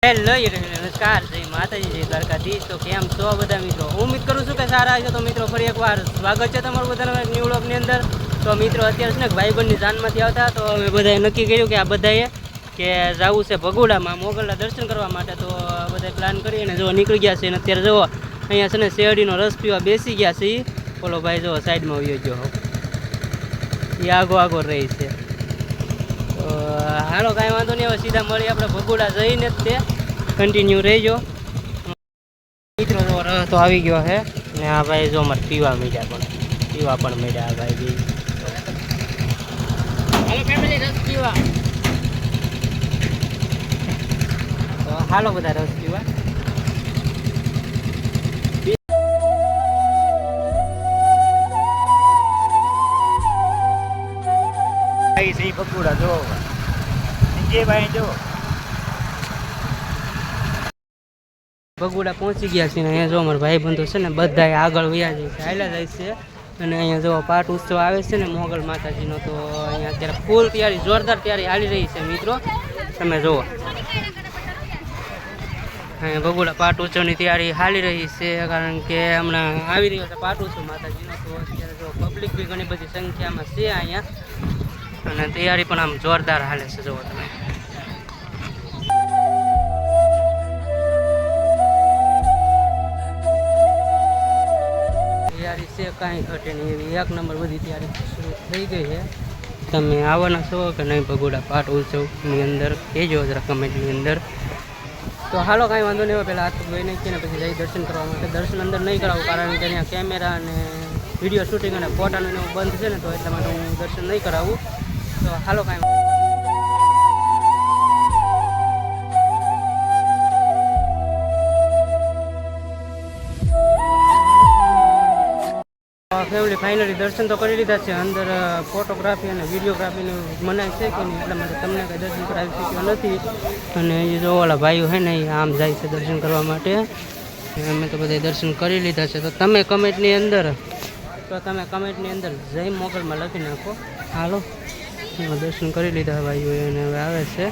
Hello નમસ્કાર, જય માતાજી, જય દ્વારકાધીશ। તો કેમ છો બધા મિત્રો? ઉમ્મીદ કરું છું કે સારા હશો। તો મિત્રો ફરી એકવાર સ્વાગત છે તમારું બધાના ન્યૂ વ્લોગની અંદર। તો મિત્રો અત્યારે છે ને ભાઈબંધની જાનમાંથી આવતા, તો અમે બધાએ નક્કી કર્યું કે આ બધાએ કે જવું છે ભગોડામાં મોગલના દર્શન કરવા માટે। તો બધાએ પ્લાન કરીને જો નીકળી ગયા છે। અને અત્યારે જુઓ અહીંયા છે ને શેરડીનો રસ પીવા બેસી ગયા છે। ઓલો ભાઈ જો સાઈડમાં વયો ગયો, એ આગો રહી છે। તો હાલો કાંઈ વાંધો નહીં, હવે સીધા મળી આપણે ભગોડા જઈને જ તે કન્ટિન્યુ રહેજો મિત્રો। જો રસ તો આવી ગયો છે ને આ ભાઈ જો મારે પીવા મળ્યા પણ મળ્યા આ ભાઈ બી। હાલો ફેમિલી, રસ પીવા તો હાલો બધા રસ પીવા। સહી ભગોડા જો ભાઈ જો ભગોડા પહોંચી ગયા છે ને અહીંયા જો અમારા ભાઈ બંધો છે ને બધા આગળ વયા જાય છે, હાલ્યા જાય છે। અને અહીંયા જો પાઠ ઉત્સવ આવે છે ને મોગલ માતાજીનો, તો અહીંયા અત્યારે ફૂલ તૈયારી, જોરદાર તૈયારી હાલી રહી છે મિત્રો। તમે જુઓ અહીંયા ભગોડા પાઠ ઉત્સવની તૈયારી હાલી રહી છે, કારણ કે હમણાં આવી રહ્યો છે પાઠ ઉત્સવ માતાજીનો। તો અત્યારે જો પબ્લિક બી ઘણી બધી સંખ્યામાં છે અહીંયા, અને તૈયારી પણ આમ જોરદાર હાલે છે। જુઓ તમે તૈયારી છે કાંઈ ઘટે નહીં એવી, એક નંબર બધી તૈયારી શરૂ થઈ ગઈ છે। તમે આવવાના છો કે નહીં ભગોડા પાઠ ઉત્સવની અંદર કહેજો જરા કમેન્ટની અંદર। તો હાલો કાંઈ વાંધો નહીં, પહેલાં હાથ ધોઈ નાખીને પછી જઈ દર્શન કરવા માટે। દર્શન અંદર નહીં કરાવું, કારણ કે અહીંયા કેમેરા અને વિડીયો શૂટિંગ અને ફોટાનું એવું બંધ છે ને, તો એટલા માટે હું દર્શન નહીં કરાવું। તો હાલો કાંઈ ફેમિલી ફાઇનલી દર્શન તો કરી લીધા છે। અંદર ફોટોગ્રાફી અને વિડીયોગ્રાફીની મનાઈ છે કે નહીં, એટલા માટે તમને કંઈ દર્શન કરાવી શક્યો નથી। અને એ જો ઓલા ભાઈઓ છે ને એ આમ જાય છે દર્શન કરવા માટે। અમે તો બધા દર્શન કરી લીધા છે। તો તમે કમેન્ટની અંદર જય મોગલમાં લખી નાખો। હાલો દર્શન કરી લીધા ભાઈઓ એને હવે આવે છે।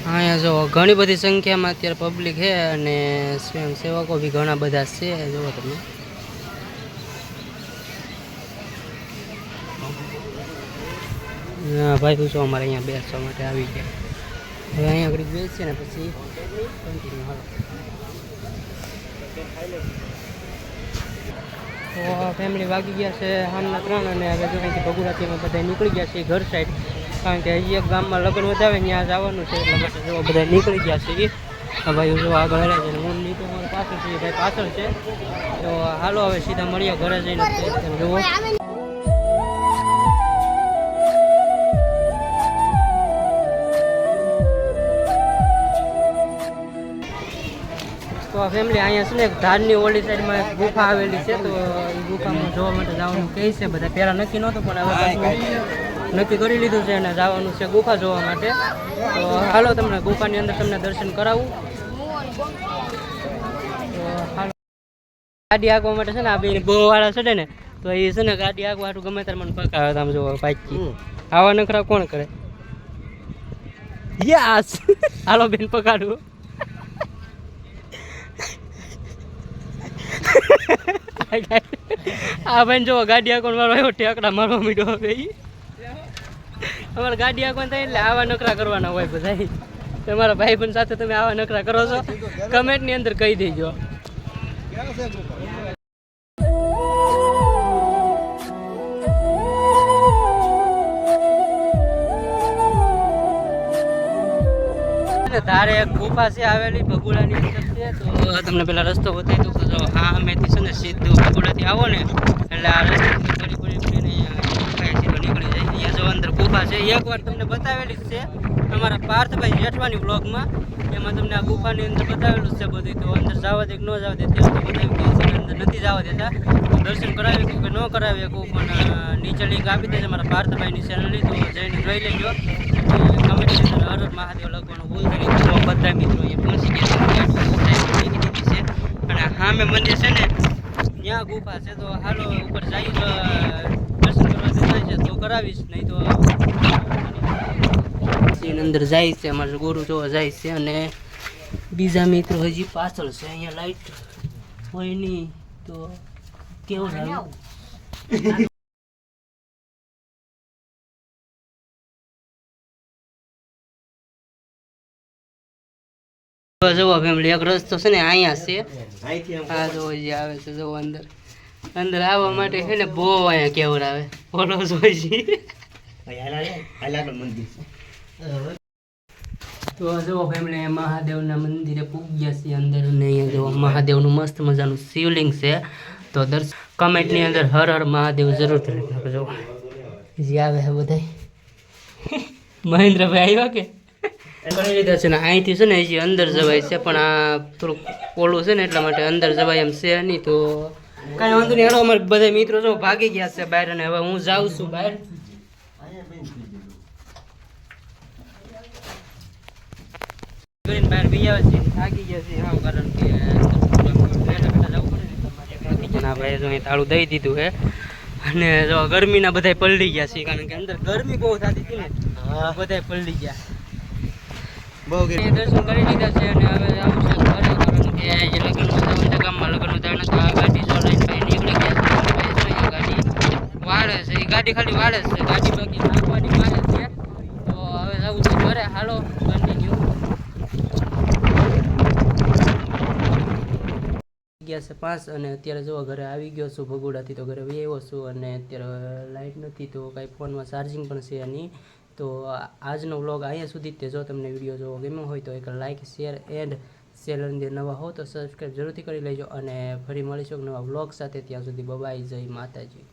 અહીંયા જો ઘણી બધી સંખ્યામાં અત્યારે પબ્લિક છે, અને સ્વયંસેવકો બી ઘણા બધા છે। જુઓ તમે ભાઈ જો અમારે અહીંયા બેસવા માટે આવી ગયા। હવે અહીંયા આગળ બેસીએ ને પછી કન્ટિન્યુ હાલો। તો ફેમિલી વાગી ગયા છે સાંજના 3, અને હવે જો અહીંથી ભગોડાથી અમે બધા નીકળી ગયા છીએ ઘર સાઈડ, કારણ કે હજી એક ગામમાં લગ્ન વધાવે ત્યાં જવાનું છે, એટલા માટે જો બધા નીકળી ગયા છે। ભાઈ જો આગળ હરે છે, હું નીકળું મારી પાછળ છે, ભાઈ પાછળ છે। તો હાલો હવે સીધા મળીએ ઘરે જઈને જુઓ। તો ફેમિલી અહીંયા છે ને એક ધારની ઓલી સાઈડમાં એક ગુફા આવેલી છે, તો એ ગુફામાં જોવા માટે જવાનું કહે છે બધા। પહેલાં નક્કી નહોતું, પણ હવે નક્કી કરી લીધું છે અને જવાનું છે ગુફા જોવા માટે। તો હાલો તમને ગુફાની અંદર તમને દર્શન કરાવું। તો હાલો ગાડી હાંકવા માટે છે ને આ બે બોવાળા ચડે ને, તો એ છે ને ગાડી હાંકવા હાટું ગમે ત્યારે મને પકાવે, તમે જોવો પાકી આવા નખરા કોણ કરે? યસ હાલો બેન પકાડું। આ ભાઈ જો ગાડી હાંકવાનો મારો એવો ઠેકડા મારવા માંડ્યો। હવે અમારે ગાડી હાંકવાનું થાય એટલે આવા નખરા કરવાના હોય બધા। તમારા ભાઈ બંધ સાથે તમે આવા નખરા કરો છો, કમેન્ટની અંદર કહી દેજો। ધારે એક ગુફા છે આવેલી ભગોડાની અંદર છે, તો તમને પેલા રસ્તો બતાવી દઉં। તો હા અમેથી છે ને સીધું ભગોડાથી આવો ને એટલે આ રસ્તો પડી સીધો નીકળી જાય। અહીંયા જો અંદર ગુફા છે, એકવાર તમને બતાવેલી જ છે અમારા પાર્થભાઈ જેઠવાની બ્લોગમાં, એમાં તમને આ ગુફાની અંદર બતાવેલું છે બધું। તો અંદર જવા દે કે ન જવા દે ત્યાં તો બતાવી દે છે, અંદર નથી જવા દેતા। દર્શન કરાવી કે ન કરાવી શકું, પણ નીચે લિંક આપી દે છે મારા પાર્થભાઈની ચેનલની, તો જઈને જોઈ લેજો। કમેન્ટની અંદર હર હર મહાદેવ લખવાનું ભૂલતા નહીં। બધા મિત્રો અહીંયા પહોંચી ગયા છે, અને સામે મંદિર છે ને ત્યાં ગુફા છે। તો હાલો ઉપર જઈ દર્શન કરવા જતા છે તો કરાવીશ, નહીં તો છીએ અંદર જાય છે, અમારે ગોરું જોવા જાય છે, અને બીજા મિત્રો હજી પાછળ છે. અહીંયા લાઈટ હોય નહીં તો કેવું લાગે? જુઓ ફેમિલી, એક રસ્તો છે ને અહીંયા છે. હા જો હજી આવે છે, જુઓ અંદર અંદર આવવા માટે છે ને બહુ અહીંયા કેવું આવે બોલો જોઈ. તો જુઓ ફેમિલી, મહાદેવના મંદિરે પૂગ્યા છીએ અંદર, અને અહીંયા જુઓ મહાદેવનું મસ્ત મજાનું શિવલિંગ છે. તો કમેન્ટની અંદર હર હર મહાદેવ જરૂરથી લખજો. જે આવે છે બધા મહેન્દ્રભાઈ આવ્યા કે કરી લીધા છે ને. અહીંથી છે ને હજી અંદર જવાય છે, પણ આ થોડુંક પોલું છે ને એટલા માટે અંદર જવાય એમ છે નહીં. તો કાંઈ વાંધો નહીં, હેલો અમારે બધા મિત્રો જો ભાગી ગયા છે બહાર, અને હવે હું જાઉં છું બહાર. બહાર બી આવે છે, થાકી ગયા છે હા, કારણ કે ના ભાઈ જો અહીં તાળું દઈ દીધું છે. અને જો ગરમીના બધા પલળી ગયા છે, કારણ કે અંદર ગરમી બહુ થતી હતી ને, બધા પલળી ગયા. દર્શન કરી લીધા છે, અને હવે આવું છે ઘરે, કારણ કે જે લગ્નનું જવાનું છે ગામમાં, લગ્નનું જવાનું તો આ ગાડી જો લઈને ભાઈ નીકળી ગયા છે. ગાડી વાળે છે, એ ગાડી ખાલી વાળે છે, ગાડી બાકી નાખવાની મારે છે. તો હવે જવું છે ઘરે, હાલો કન્ટિન્યુ. ગયા છે 5, અને અત્યારે જો ઘરે આવી ગયો છું ભગોડાથી. તો ઘરે આવ્યો છું, અને અત્યારે લાઇટ નથી, તો કાંઈ ફોનમાં ચાર્જિંગ પણ છે નહીં. તો આજનો વ્લોગ અહીંયા સુધી જ તે. જો તમને વિડીયો જોવો ગમ્યો હોય તો એક લાઇક, શેર એન્ડ ચેનલની નવા હો તો સબસ્ક્રાઈબ જરૂરથી કરી લેજો, અને ફરી મળીશું નવા વ્લોગ સાથે. ત્યાં સુધી બાય, જય માતાજી.